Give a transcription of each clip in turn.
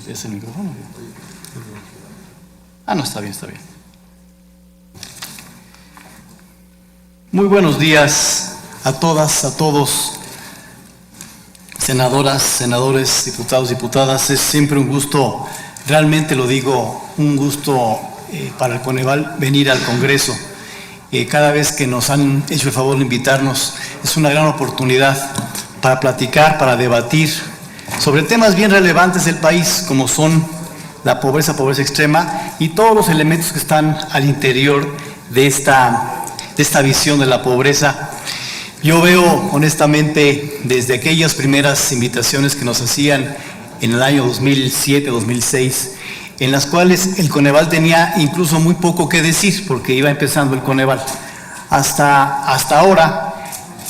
¿Es el micrófono? Ah, no, está bien, está bien. Muy buenos días a todas, a todos, senadoras, senadores, diputados, diputadas. Es siempre un gusto, realmente lo digo, un gusto para el Coneval venir al Congreso. Cada vez que nos han hecho el favor de invitarnos, es una gran oportunidad para platicar, para debatir sobre temas bien relevantes del país, como son la pobreza extrema y todos los elementos que están al interior de esta visión de la pobreza. Yo veo, honestamente, desde aquellas primeras invitaciones que nos hacían en el año 2007, 2006, en las cuales el Coneval tenía incluso muy poco que decir, porque iba empezando el Coneval, hasta ahora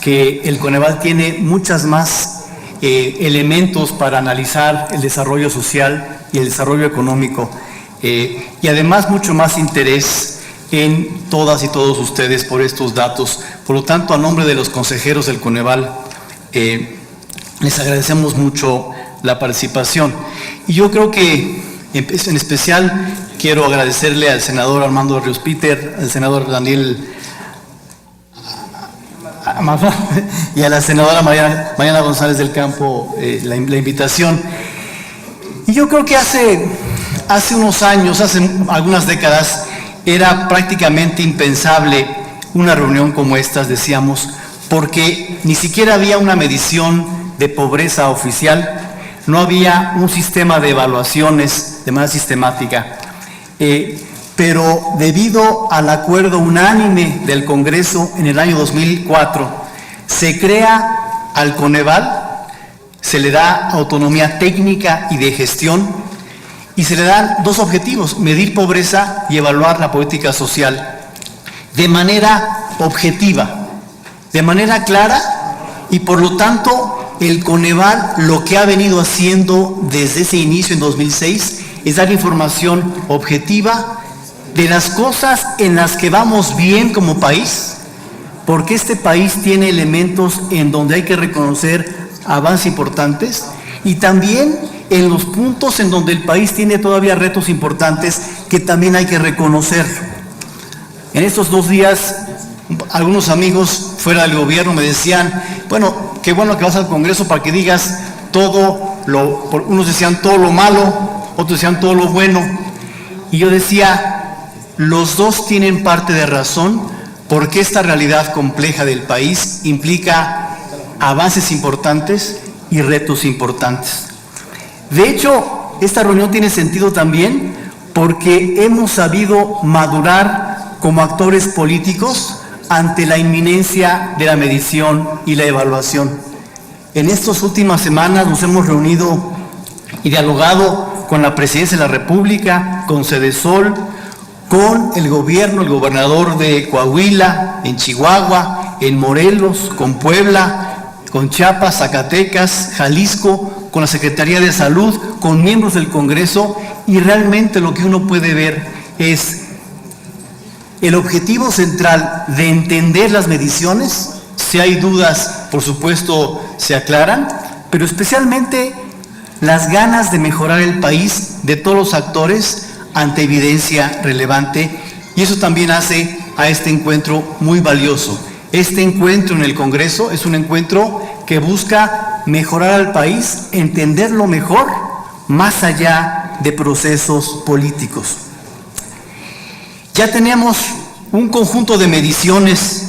que el Coneval tiene muchas más elementos para analizar el desarrollo social y el desarrollo económico, y además mucho más interés en todas y todos ustedes por estos datos. Por lo tanto, a nombre de los consejeros del Coneval, les agradecemos mucho la participación. Y yo creo que, en especial, quiero agradecerle al senador Armando Ríos Peter, al senador Daniel y a la senadora Mariana González del Campo la invitación. Y yo creo que hace unos años, hace algunas décadas, era prácticamente impensable una reunión como estas, decíamos, porque ni siquiera había una medición de pobreza oficial, no había un sistema de evaluaciones de manera sistemática. Pero debido al acuerdo unánime del Congreso en el año 2004, se crea al Coneval, se le da autonomía técnica y de gestión, y se le dan dos objetivos: medir pobreza y evaluar la política social de manera objetiva, de manera clara, y por lo tanto el Coneval lo que ha venido haciendo desde ese inicio en 2006 es dar información objetiva de las cosas en las que vamos bien como país, porque este país tiene elementos en donde hay que reconocer avances importantes, y también en los puntos en donde el país tiene todavía retos importantes que también hay que reconocer. En estos 2 días, algunos amigos fuera del gobierno me decían, bueno, qué bueno que vas al Congreso para que digas unos decían todo lo malo, otros decían todo lo bueno, y yo decía, los dos tienen parte de razón, porque esta realidad compleja del país implica avances importantes y retos importantes. De hecho, esta reunión tiene sentido también porque hemos sabido madurar como actores políticos ante la inminencia de la medición y la evaluación. En estas últimas semanas nos hemos reunido y dialogado con la Presidencia de la República, con Sedesol, con el gobierno, el gobernador de Coahuila, en Chihuahua, en Morelos, con Puebla, con Chiapas, Zacatecas, Jalisco, con la Secretaría de Salud, con miembros del Congreso, y realmente lo que uno puede ver es el objetivo central de entender las mediciones. Si hay dudas, por supuesto, se aclaran, pero especialmente las ganas de mejorar el país de todos los actores ante evidencia relevante, y eso también hace a este encuentro muy valioso. Este encuentro en el Congreso es un encuentro que busca mejorar al país, entenderlo mejor, más allá de procesos políticos. Ya tenemos un conjunto de mediciones,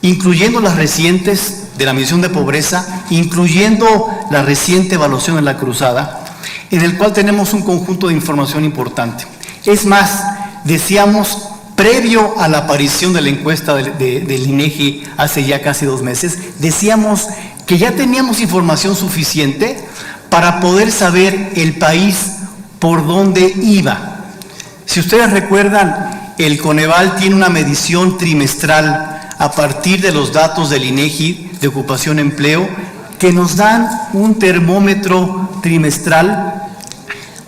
incluyendo las recientes de la medición de pobreza, incluyendo la reciente evaluación de la cruzada, en el cual tenemos un conjunto de información importante. Es más, decíamos, previo a la aparición de la encuesta del INEGI hace ya casi 2 meses, decíamos que ya teníamos información suficiente para poder saber el país por dónde iba. Si ustedes recuerdan, el Coneval tiene una medición trimestral a partir de los datos del INEGI de ocupación y empleo, que nos dan un termómetro trimestral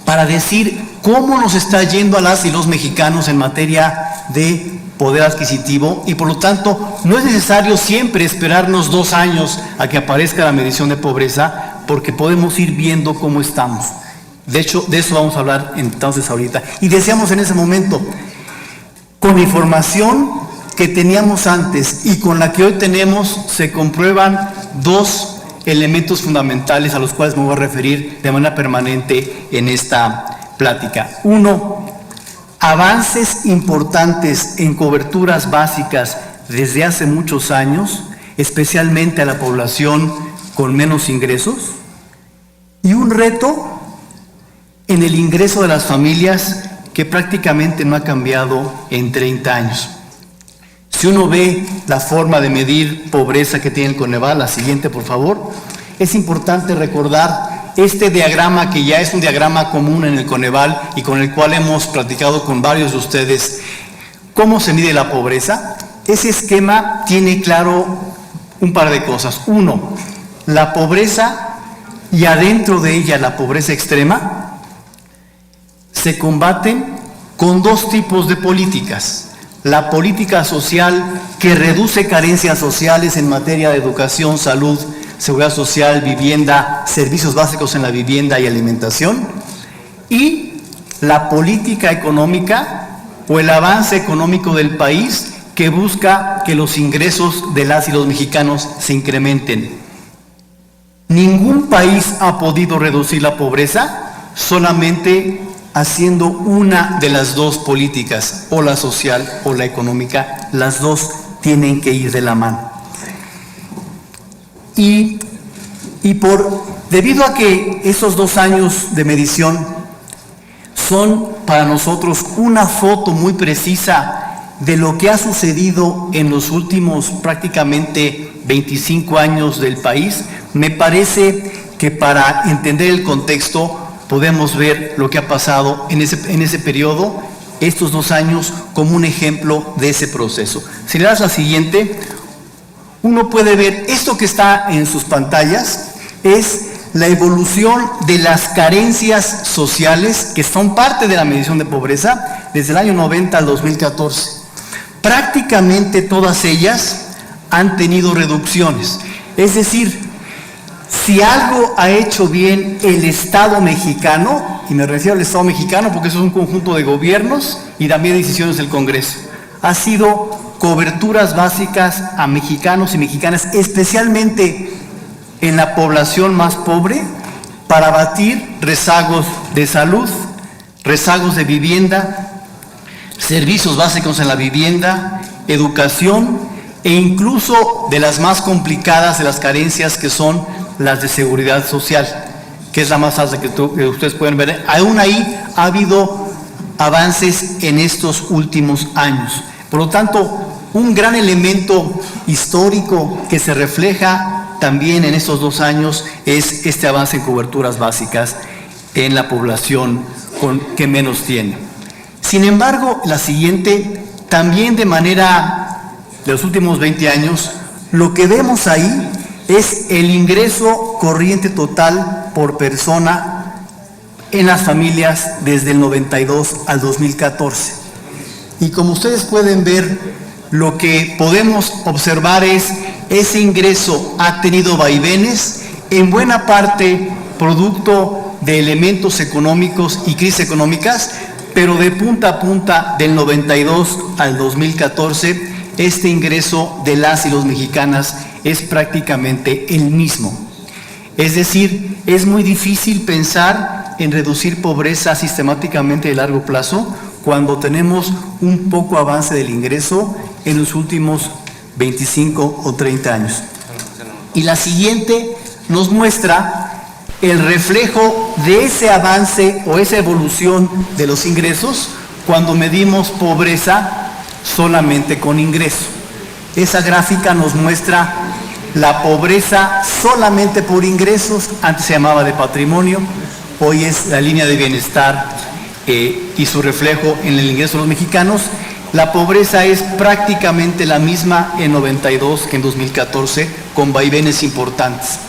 para decir cómo nos está yendo a las y los mexicanos en materia de poder adquisitivo, y por lo tanto no es necesario siempre esperarnos 2 años a que aparezca la medición de pobreza, porque podemos ir viendo cómo estamos. De hecho, de eso vamos a hablar entonces ahorita. Y decíamos en ese momento, con la información que teníamos antes y con la que hoy tenemos, se comprueban dos elementos fundamentales a los cuales me voy a referir de manera permanente en esta plática. Uno, avances importantes en coberturas básicas desde hace muchos años, especialmente a la población con menos ingresos, y un reto en el ingreso de las familias que prácticamente no ha cambiado en 30 años. Si uno ve la forma de medir pobreza que tiene el Coneval, la siguiente por favor, es importante recordar este diagrama que ya es un diagrama común en el Coneval y con el cual hemos platicado con varios de ustedes cómo se mide la pobreza. Ese esquema tiene claro un par de cosas. Uno, la pobreza y adentro de ella la pobreza extrema se combaten con dos tipos de políticas. La política social que reduce carencias sociales en materia de educación, salud, seguridad social, vivienda, servicios básicos en la vivienda y alimentación. Y la política económica o el avance económico del país que busca que los ingresos de las y los mexicanos se incrementen. Ningún país ha podido reducir la pobreza solamente haciendo una de las dos políticas, o la social o la económica. Las dos tienen que ir de la mano. Debido a que esos 2 años de medición son para nosotros una foto muy precisa de lo que ha sucedido en los últimos prácticamente 25 años del país, me parece que para entender el contexto podemos ver lo que ha pasado en ese periodo, estos 2 años, como un ejemplo de ese proceso. Si le das la siguiente, uno puede ver esto que está en sus pantallas, es la evolución de las carencias sociales que son parte de la medición de pobreza desde el año 90 al 2014. Prácticamente todas ellas han tenido reducciones. Es decir, si algo ha hecho bien el Estado mexicano, y me refiero al Estado mexicano porque eso es un conjunto de gobiernos y también decisiones del Congreso, ha sido coberturas básicas a mexicanos y mexicanas, especialmente en la población más pobre, para abatir rezagos de salud, rezagos de vivienda, servicios básicos en la vivienda, educación e incluso de las más complicadas de las carencias que son las de seguridad social, que es la más alta que ustedes pueden ver. Aún ahí ha habido avances en estos últimos años. Por lo tanto, un gran elemento histórico que se refleja también en estos 2 años es este avance en coberturas básicas en la población que menos tiene. Sin embargo, la siguiente, también de manera de los últimos 20 años, lo que vemos ahí es el ingreso corriente total por persona en las familias desde el 92 al 2014. Y como ustedes pueden ver, lo que podemos observar es ese ingreso ha tenido vaivenes, en buena parte producto de elementos económicos y crisis económicas, pero de punta a punta del 92 al 2014, este ingreso de las y los mexicanas es prácticamente el mismo. Es decir, es muy difícil pensar en reducir pobreza sistemáticamente de largo plazo cuando tenemos un poco avance del ingreso en los últimos 25 o 30 años. Y la siguiente nos muestra el reflejo de ese avance o esa evolución de los ingresos cuando medimos pobreza solamente con ingreso. Esa gráfica nos muestra la pobreza solamente por ingresos, antes se llamaba de patrimonio, hoy es la línea de bienestar y su reflejo en el ingreso de los mexicanos. La pobreza es prácticamente la misma en 92 que en 2014, con vaivenes importantes.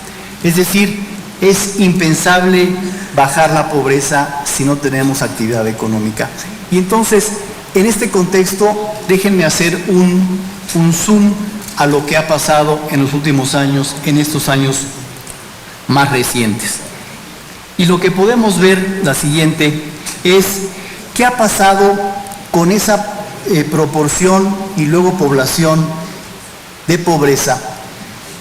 Es decir, es impensable bajar la pobreza si no tenemos actividad económica. Y entonces, en este contexto, déjenme hacer un zoom a lo que ha pasado en los últimos años, en estos años más recientes. Y lo que podemos ver, la siguiente, es qué ha pasado con esa proporción y luego población de pobreza.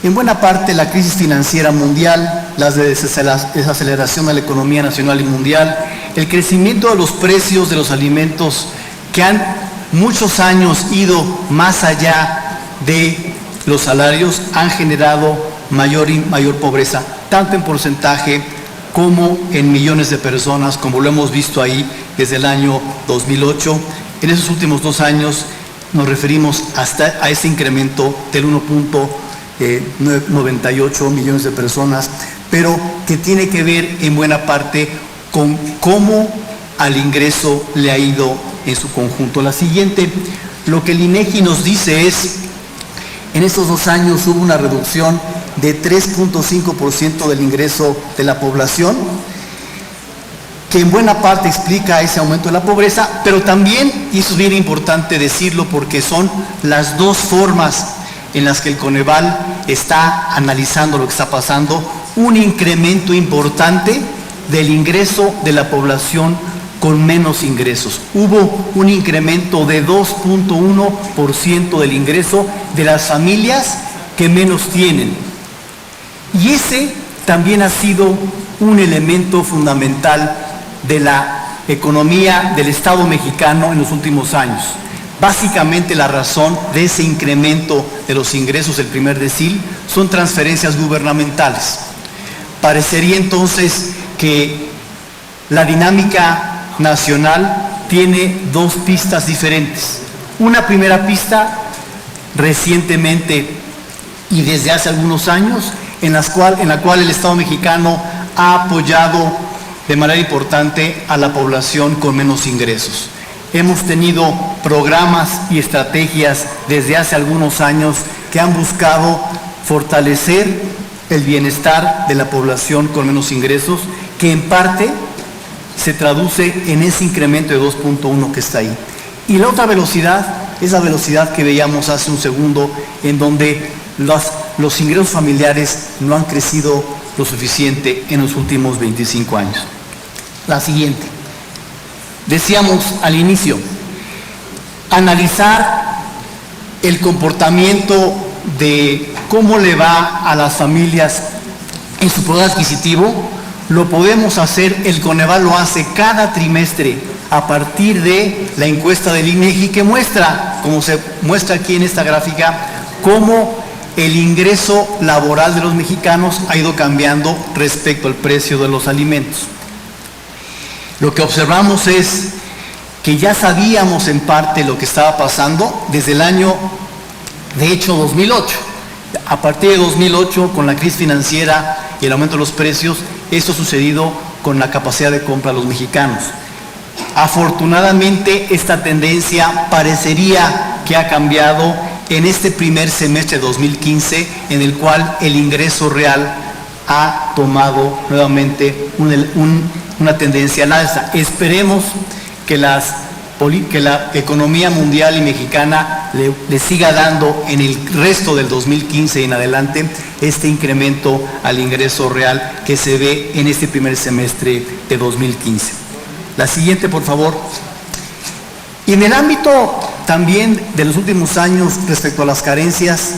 En buena parte la crisis financiera mundial, la desaceleración de la economía nacional y mundial, el crecimiento de los precios de los alimentos que han muchos años ido más allá de los salarios, han generado mayor y mayor pobreza, tanto en porcentaje como en millones de personas, como lo hemos visto ahí desde el año 2008. En esos últimos 2 años nos referimos hasta a ese incremento del 1.98 millones de personas, pero que tiene que ver en buena parte con cómo al ingreso le ha ido en su conjunto. La siguiente, lo que el INEGI nos dice es, en estos 2 años hubo una reducción de 3.5% del ingreso de la población, que en buena parte explica ese aumento de la pobreza, pero también, y eso es bien importante decirlo porque son las 2 formas en las que el Coneval está analizando lo que está pasando, un incremento importante del ingreso de la población con menos ingresos. Hubo un incremento de 2.1% del ingreso de las familias que menos tienen. Y ese también ha sido un elemento fundamental de la economía del Estado mexicano en los últimos años. Básicamente la razón de ese incremento de los ingresos del primer decil son transferencias gubernamentales. Parecería entonces que la dinámica nacional tiene 2 pistas diferentes. Una primera pista recientemente y desde hace algunos años en la cual el Estado mexicano ha apoyado de manera importante a la población con menos ingresos. Hemos tenido programas y estrategias desde hace algunos años que han buscado fortalecer el bienestar de la población con menos ingresos, que en parte se traduce en ese incremento de 2.1 que está ahí. Y la otra velocidad es la velocidad que veíamos hace un segundo, en donde los ingresos familiares no han crecido lo suficiente en los últimos 25 años. La siguiente. Decíamos al inicio, analizar el comportamiento de cómo le va a las familias en su poder adquisitivo, lo podemos hacer, el Coneval lo hace cada trimestre a partir de la encuesta del INEGI que muestra, como se muestra aquí en esta gráfica, cómo el ingreso laboral de los mexicanos ha ido cambiando respecto al precio de los alimentos. Lo que observamos es que ya sabíamos en parte lo que estaba pasando desde el año, de hecho, 2008. A partir de 2008, con la crisis financiera y el aumento de los precios, esto ha sucedido con la capacidad de compra de los mexicanos. Afortunadamente, esta tendencia parecería que ha cambiado en este primer semestre de 2015, en el cual el ingreso real ha tomado nuevamente una tendencia al alza. Esperemos que la economía mundial y mexicana le siga dando en el resto del 2015 y en adelante este incremento al ingreso real que se ve en este primer semestre de 2015. La siguiente, por favor. Y en el ámbito también de los últimos años respecto a las carencias,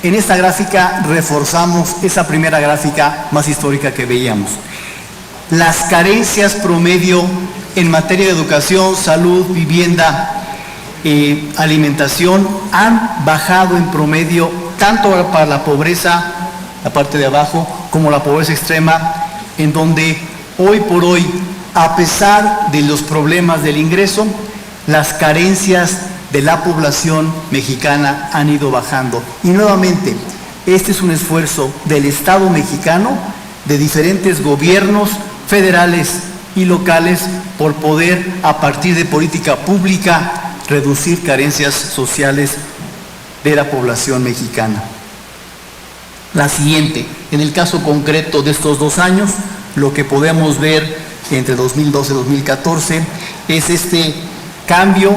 en esta gráfica reforzamos esa primera gráfica más histórica que veíamos. Las carencias promedio en materia de educación, salud, vivienda, alimentación han bajado en promedio tanto para la pobreza, la parte de abajo, como la pobreza extrema, en donde hoy por hoy, a pesar de los problemas del ingreso, las carencias de la población mexicana han ido bajando. Y nuevamente, este es un esfuerzo del Estado mexicano, de diferentes gobiernos federales y locales, por poder, a partir de política pública, reducir carencias sociales de la población mexicana. La siguiente, en el caso concreto de estos 2 años, lo que podemos ver entre 2012 y 2014 es este cambio.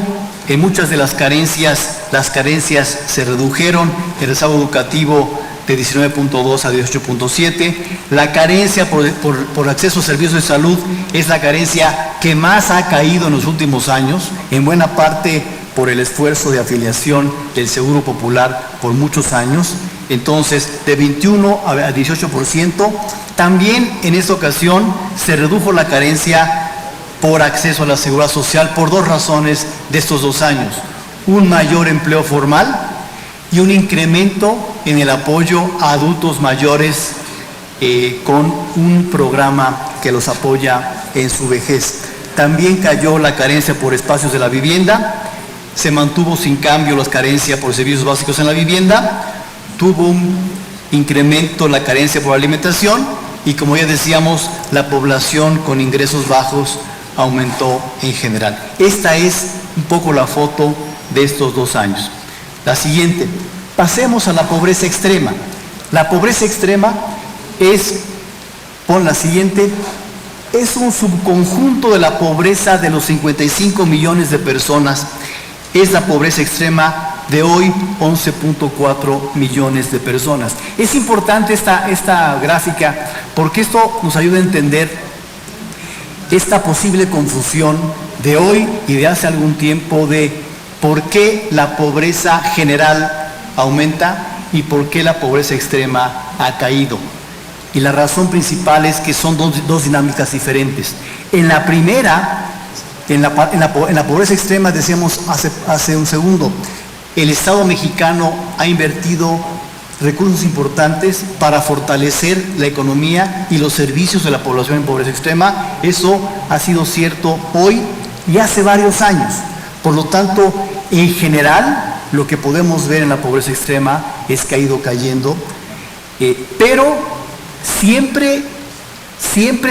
En muchas de las carencias se redujeron, el rezago educativo de 19.2 a 18.7. La carencia por acceso a servicios de salud es la carencia que más ha caído en los últimos años, en buena parte por el esfuerzo de afiliación del Seguro Popular por muchos años. Entonces, de 21 a 18%. También en esta ocasión se redujo la carencia por acceso a la seguridad social por dos razones de estos 2 años: un mayor empleo formal y un incremento en el apoyo a adultos mayores con un programa que los apoya en su vejez. También cayó la carencia por espacios de la vivienda, se mantuvo sin cambio la carencia por servicios básicos en la vivienda, tuvo un incremento la carencia por alimentación y, como ya decíamos, la población con ingresos bajos aumentó en general. Esta es un poco la foto de estos 2 años. La siguiente, pasemos a la pobreza extrema. La pobreza extrema es, pon la siguiente, es un subconjunto de la pobreza de los 55 millones de personas. Es la pobreza extrema de hoy, 11.4 millones de personas. Es importante esta gráfica porque esto nos ayuda a entender esta posible confusión de hoy y de hace algún tiempo de por qué la pobreza general aumenta y por qué la pobreza extrema ha caído. Y la razón principal es que son dos dinámicas diferentes. En la primera, en la pobreza extrema, decíamos hace un segundo, el Estado mexicano ha invertido recursos importantes para fortalecer la economía y los servicios de la población en pobreza extrema. Eso ha sido cierto hoy y hace varios años. Por lo tanto, en general, lo que podemos ver en la pobreza extrema es que ha ido cayendo, pero siempre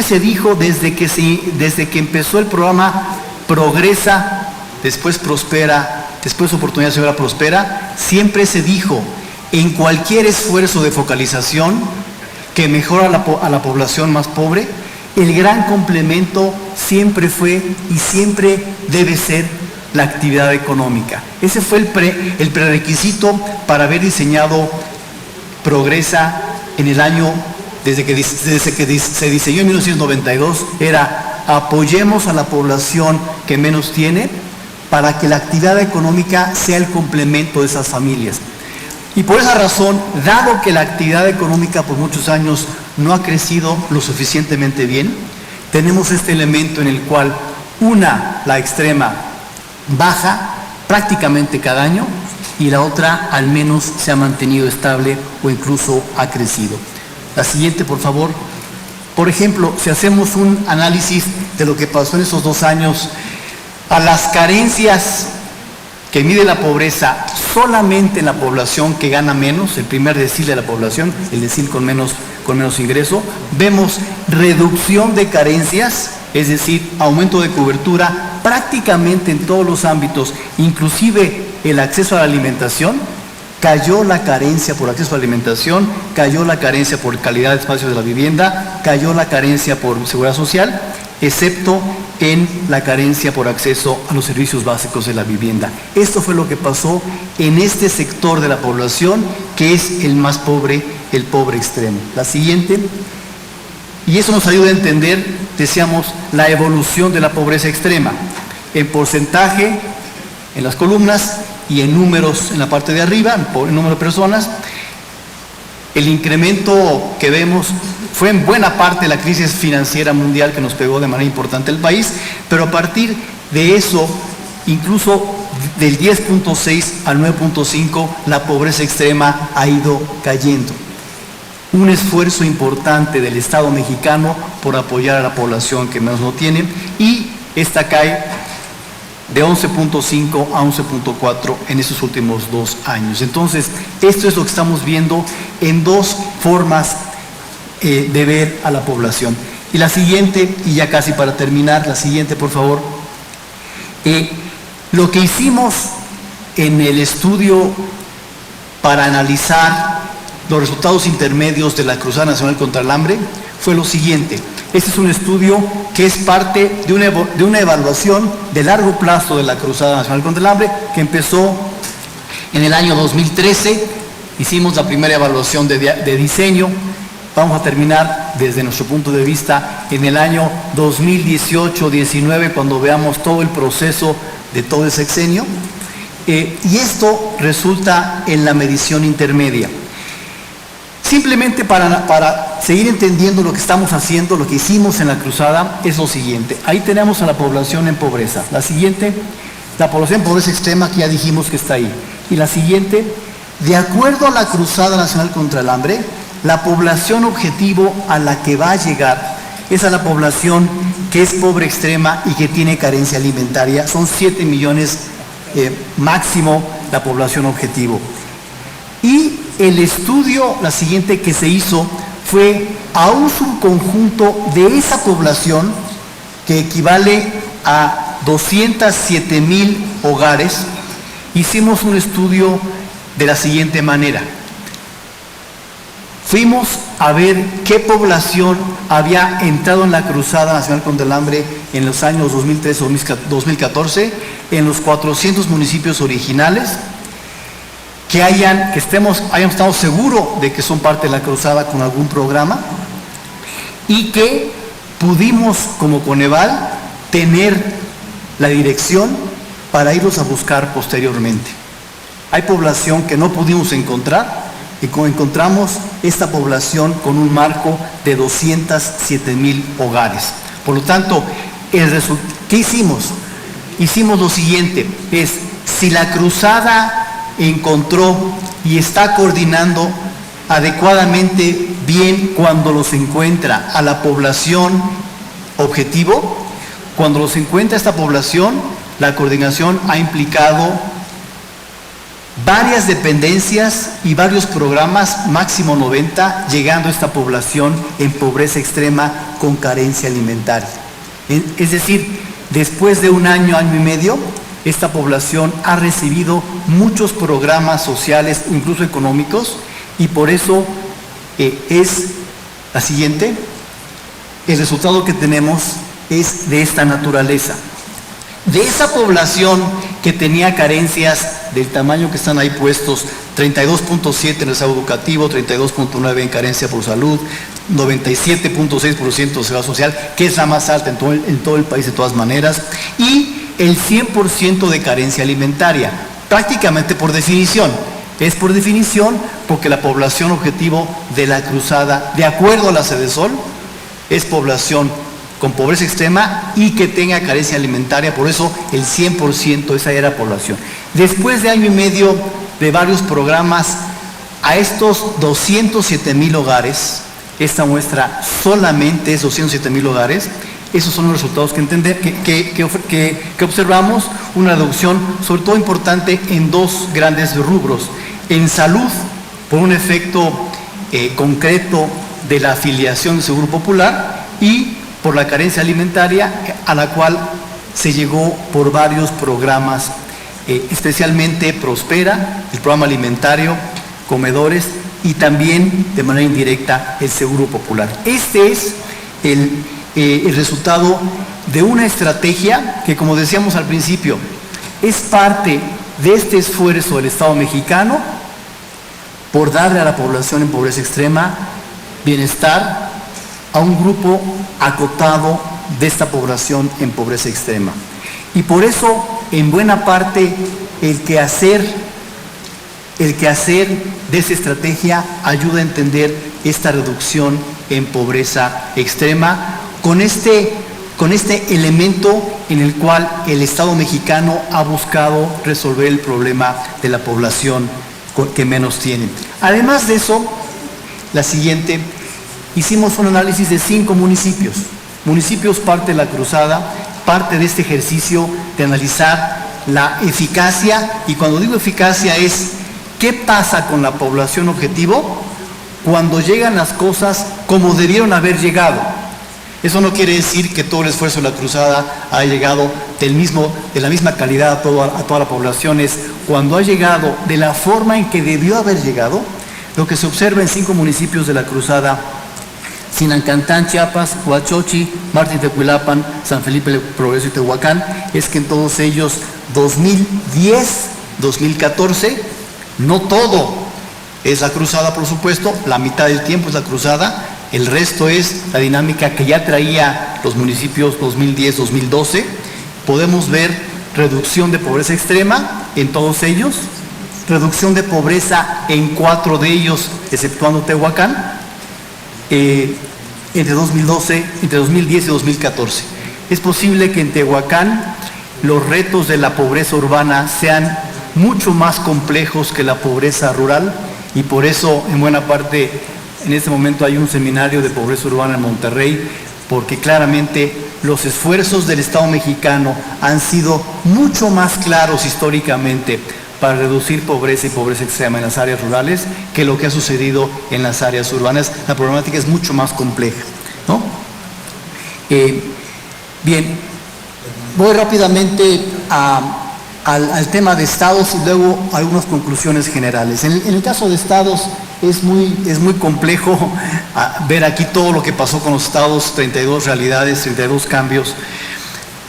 se dijo desde que empezó el programa Progresa, después Prospera, después Oportunidad Segura Prospera, siempre se dijo en cualquier esfuerzo de focalización que mejora a la población más pobre, el gran complemento siempre fue y siempre debe ser la actividad económica. Ese fue el prerequisito para haber diseñado Progresa en el año, desde que se diseñó en 1992, era apoyemos a la población que menos tiene para que la actividad económica sea el complemento de esas familias. Y por esa razón, dado que la actividad económica por muchos años no ha crecido lo suficientemente bien, tenemos este elemento en el cual la extrema baja prácticamente cada año y la otra al menos se ha mantenido estable o incluso ha crecido. La siguiente, por favor. Por ejemplo, si hacemos un análisis de lo que pasó en esos 2 años, a las carencias que mide la pobreza solamente en la población que gana menos, el primer decil de la población, el decil con menos ingreso, vemos reducción de carencias, es decir, aumento de cobertura prácticamente en todos los ámbitos, inclusive el acceso a la alimentación. Cayó la carencia por acceso a la alimentación, cayó la carencia por calidad de espacios de la vivienda, cayó la carencia por seguridad social, excepto en la carencia por acceso a los servicios básicos de la vivienda. Esto fue lo que pasó en este sector de la población, que es el más pobre, el pobre extremo. La siguiente. Y eso nos ayuda a entender, decíamos, la evolución de la pobreza extrema, en porcentaje, en las columnas, y en números en la parte de arriba, en número de personas. El incremento que vemos fue en buena parte la crisis financiera mundial que nos pegó de manera importante al país, pero a partir de eso, incluso del 10.6 al 9.5, la pobreza extrema ha ido cayendo. Un esfuerzo importante del Estado mexicano por apoyar a la población que menos lo tiene, y esta cae de 11.5 a 11.4 en estos últimos 2 años. Entonces, esto es lo que estamos viendo en 2 formas de ver a la población. Y la siguiente, y ya casi para terminar, la siguiente, por favor. Lo que hicimos en el estudio para analizar los resultados intermedios de la Cruzada Nacional contra el Hambre fue lo siguiente. Este es un estudio que es parte de una evaluación de largo plazo de la Cruzada Nacional contra el Hambre, que empezó en el año 2013 hicimos la primera evaluación de diseño. Vamos a terminar desde nuestro punto de vista en el año 2018-19, cuando veamos todo el proceso de todo el sexenio. Y esto resulta en la medición intermedia. Simplemente para seguir entendiendo lo que estamos haciendo, lo que hicimos en la cruzada, es lo siguiente. Ahí tenemos a la población en pobreza. La siguiente, la población en pobreza extrema, que ya dijimos que está ahí. Y la siguiente, de acuerdo a la Cruzada Nacional contra el Hambre, la población objetivo a la que va a llegar es a la población que es pobre extrema y que tiene carencia alimentaria. Son 7 millones máximo la población objetivo. Y el estudio, la siguiente que se hizo, fue a un subconjunto de esa población que equivale a 207,000 hogares. Hicimos un estudio de la siguiente manera. Fuimos a ver qué población había entrado en la Cruzada Nacional contra el Hambre en los años 2013-2014 en los 400 municipios originales, que hayamos estado seguros de que son parte de la Cruzada con algún programa, y que pudimos como Coneval tener la dirección para irlos a buscar posteriormente. Hay población que no pudimos encontrar, y encontramos esta población con un marco de 207,000 hogares. Por lo tanto, ¿qué hicimos? Hicimos lo siguiente, si la Cruzada encontró y está coordinando adecuadamente bien cuando los encuentra a la población objetivo, cuando los encuentra esta población, la coordinación ha implicado varias dependencias y varios programas, máximo 90, llegando a esta población en pobreza extrema con carencia alimentaria. Es decir, después de un año, año y medio, esta población ha recibido muchos programas sociales, incluso económicos, y por eso es la siguiente. El resultado que tenemos es de esta naturaleza. De esa población que tenía carencias del tamaño que están ahí puestos, 32.7 en el estado educativo, 32.9 en carencia por salud, 97.6% de seguridad social, que es la más alta en todo el país de todas maneras, y el 100% de carencia alimentaria, prácticamente por definición. Es por definición porque la población objetivo de la Cruzada, de acuerdo a la Sedesol, es población con pobreza extrema y que tenga carencia alimentaria, por eso el 100% esa era la población. Después de año y medio de varios programas, a estos 207,000 hogares, esta muestra solamente es 207,000 hogares, esos son los resultados que observamos, una reducción sobre todo importante en dos grandes rubros. En salud, por un efecto concreto de la afiliación del Seguro Popular, y por la carencia alimentaria a la cual se llegó por varios programas, especialmente Prospera, el programa alimentario, comedores, y también de manera indirecta el Seguro Popular. Este es el resultado de una estrategia que, como decíamos al principio, es parte de este esfuerzo del Estado mexicano por darle a la población en pobreza extrema bienestar a un grupo acotado de esta población en pobreza extrema. Y por eso, en buena parte, el quehacer de esa estrategia ayuda a entender esta reducción en pobreza extrema con este elemento en el cual el Estado mexicano ha buscado resolver el problema de la población que menos tiene. Además de eso, la siguiente, hicimos un análisis de 5 municipios. Municipios parte de la Cruzada, parte de este ejercicio de analizar la eficacia, y cuando digo eficacia es qué pasa con la población objetivo cuando llegan las cosas como debieron haber llegado. Eso no quiere decir que todo el esfuerzo de la Cruzada haya llegado de la misma calidad a toda la población, es cuando ha llegado de la forma en que debió haber llegado. Lo que se observa en 5 municipios de la Cruzada: Sinancantán, Chiapas, Huachochi, Martín Tecuilapan, San Felipe, Progreso y Tehuacán, es que en todos ellos 2010, 2014, no todo, Es la cruzada, por supuesto, la mitad del tiempo es la cruzada, el resto es la dinámica que ya traía los municipios 2010-2012. Podemos ver reducción de pobreza extrema en todos ellos, reducción de pobreza en 4 de ellos, exceptuando Tehuacán, entre 2010 y 2014. Es posible que en Tehuacán los retos de la pobreza urbana sean mucho más complejos que la pobreza rural, y por eso en buena parte en este momento hay un seminario de pobreza urbana en Monterrey, porque claramente los esfuerzos del Estado mexicano han sido mucho más claros históricamente para reducir pobreza y pobreza extrema en las áreas rurales que lo que ha sucedido en las áreas urbanas. La problemática es mucho más compleja, ¿no? Bien, voy rápidamente al tema de estados y luego algunas conclusiones generales. En el caso de estados es muy complejo ver aquí todo lo que pasó con los estados, 32 realidades, 32 cambios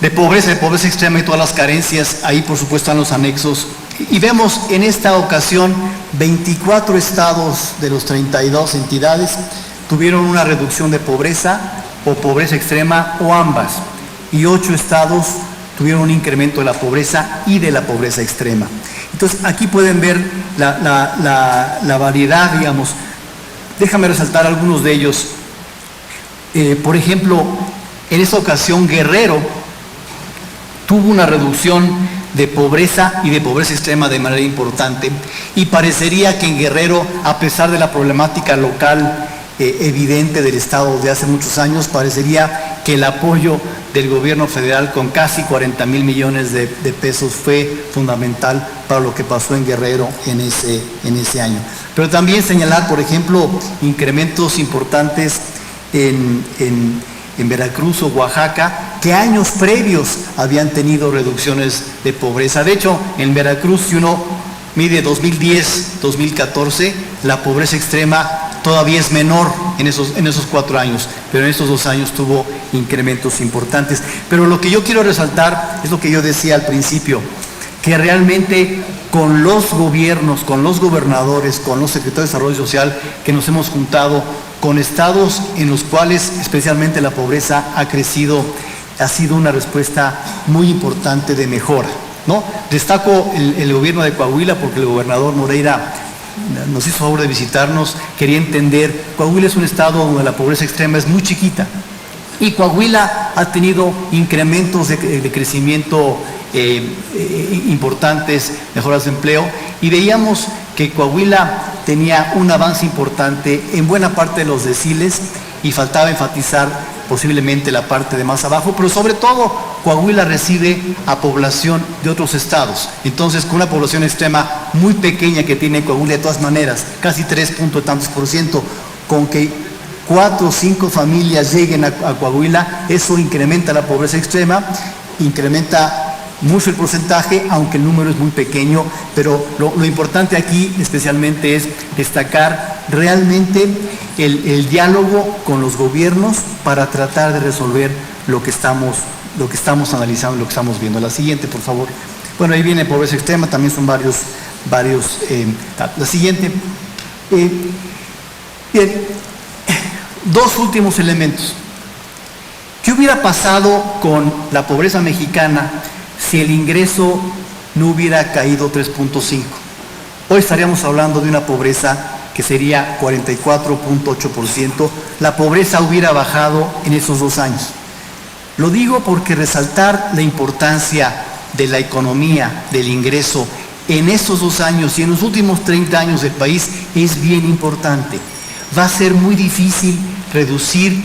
de pobreza extrema y todas las carencias. Ahí por supuesto están los anexos. Y vemos en esta ocasión 24 estados de los 32 entidades tuvieron una reducción de pobreza o pobreza extrema o ambas. Y 8 estados tuvieron un incremento de la pobreza y de la pobreza extrema. Entonces aquí pueden ver la variedad, digamos. Déjame resaltar algunos de ellos. Por ejemplo, en esta ocasión Guerrero tuvo una reducción de pobreza y de pobreza extrema de manera importante, y parecería que en Guerrero, a pesar de la problemática local evidente del Estado de hace muchos años, parecería que el apoyo del gobierno federal con casi 40 mil millones de pesos fue fundamental para lo que pasó en Guerrero en ese año. Pero también señalar, por ejemplo, incrementos importantes en Veracruz o Oaxaca, que años previos habían tenido reducciones de pobreza. De hecho, en Veracruz, si uno mide 2010-2014, la pobreza extrema todavía es menor en esos 4 años, pero en estos 2 años tuvo incrementos importantes. Pero lo que yo quiero resaltar es lo que yo decía al principio, que realmente con los gobiernos, con los gobernadores, con los secretarios de Desarrollo Social que nos hemos juntado, con estados en los cuales especialmente la pobreza ha crecido, ha sido una respuesta muy importante de mejora, ¿no? Destaco el gobierno de Coahuila, porque el gobernador Moreira nos hizo favor de visitarnos, quería entender. Coahuila es un estado donde la pobreza extrema es muy chiquita, y Coahuila ha tenido incrementos de crecimiento importantes, mejoras de empleo, y veíamos que Coahuila tenía un avance importante en buena parte de los deciles, y faltaba enfatizar posiblemente la parte de más abajo, pero sobre todo Coahuila recibe a población de otros estados. Entonces, con una población extrema muy pequeña que tiene Coahuila, de todas maneras, casi 3% con que 4 o 5 familias lleguen a Coahuila, eso incrementa la pobreza extrema, incrementa mucho el porcentaje, aunque el número es muy pequeño. Pero lo importante aquí especialmente es destacar realmente el diálogo con los gobiernos para tratar de resolver lo que estamos analizando, lo que estamos viendo. La siguiente, por favor. Bueno, ahí viene pobreza extrema, también son varios. La siguiente. Bien, 2 últimos elementos. ¿Qué hubiera pasado con la pobreza mexicana si el ingreso no hubiera caído 3.5? Hoy estaríamos hablando de una pobreza que sería 44.8%. La pobreza hubiera bajado en esos 2 años. Lo digo porque resaltar la importancia de la economía, del ingreso, en estos 2 años y en los últimos 30 años del país es bien importante. Va a ser muy difícil reducir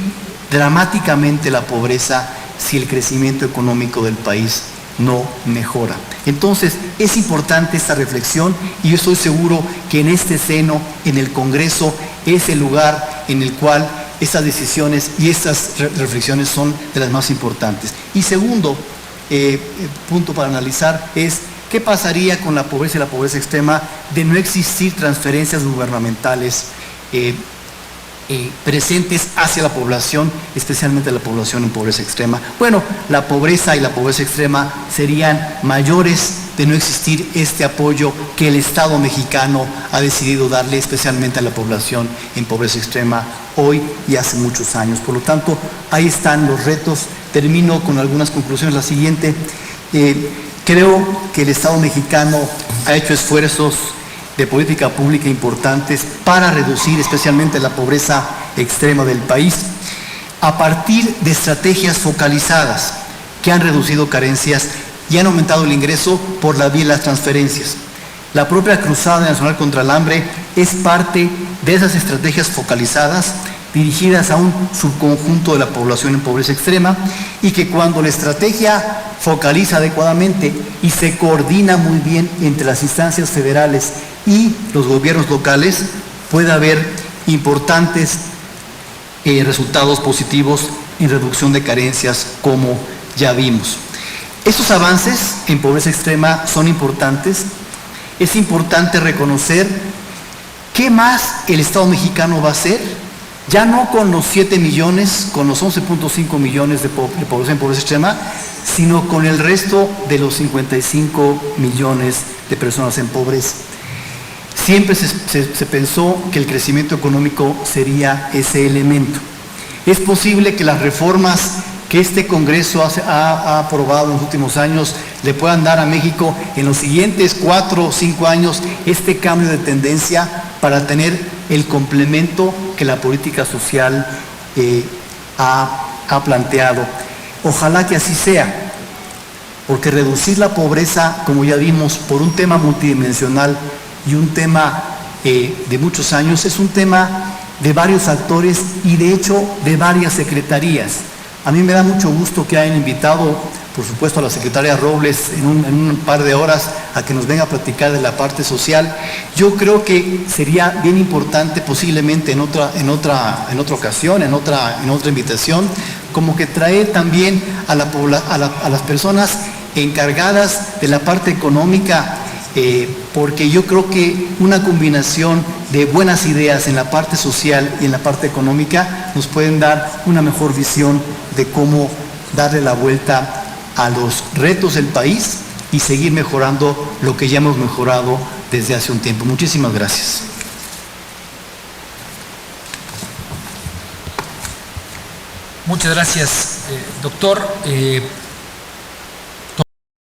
dramáticamente la pobreza si el crecimiento económico del país no mejora. Entonces, es importante esta reflexión, y yo estoy seguro que en este seno, en el Congreso, es el lugar en el cual estas decisiones y estas reflexiones son de las más importantes. Y segundo punto para analizar es qué pasaría con la pobreza y la pobreza extrema de no existir transferencias gubernamentales presentes hacia la población, especialmente la población en pobreza extrema. Bueno, la pobreza y la pobreza extrema serían mayores de no existir este apoyo que el Estado mexicano ha decidido darle especialmente a la población en pobreza extrema hoy y hace muchos años. Por lo tanto, ahí están los retos. Termino con algunas conclusiones. La siguiente, creo que el Estado mexicano ha hecho esfuerzos de política pública importantes para reducir especialmente la pobreza extrema del país, a partir de estrategias focalizadas que han reducido carencias y han aumentado el ingreso por la vía de las transferencias. La propia Cruzada Nacional contra el Hambre es parte de esas estrategias focalizadas dirigidas a un subconjunto de la población en pobreza extrema, y que cuando la estrategia focaliza adecuadamente y se coordina muy bien entre las instancias federales y los gobiernos locales, puede haber importantes resultados positivos en reducción de carencias, como ya vimos. Estos avances en pobreza extrema son importantes. Es importante reconocer qué más el Estado mexicano va a hacer, ya no con los 7 millones, con los 11.5 millones de población en pobreza extrema, sino con el resto de los 55 millones de personas en pobreza. Siempre se pensó que el crecimiento económico sería ese elemento. Es posible que las reformas que este Congreso ha aprobado en los últimos años le puedan dar a México en los siguientes 4 o 5 años este cambio de tendencia para tener el complemento que la política social ha planteado. Ojalá que así sea, porque reducir la pobreza, como ya vimos, por un tema multidimensional y un tema de muchos años, es un tema de varios actores y de hecho de varias secretarías. A mí me da mucho gusto que hayan invitado, por supuesto, a la secretaria Robles en un par de horas a que nos venga a platicar de la parte social. Yo creo que sería bien importante, posiblemente en otra ocasión, en otra invitación, como que traer también a las personas encargadas de la parte económica, porque yo creo que una combinación de buenas ideas en la parte social y en la parte económica nos pueden dar una mejor visión de cómo darle la vuelta a los retos del país y seguir mejorando lo que ya hemos mejorado desde hace un tiempo. Muchísimas gracias. Muchas gracias, doctor.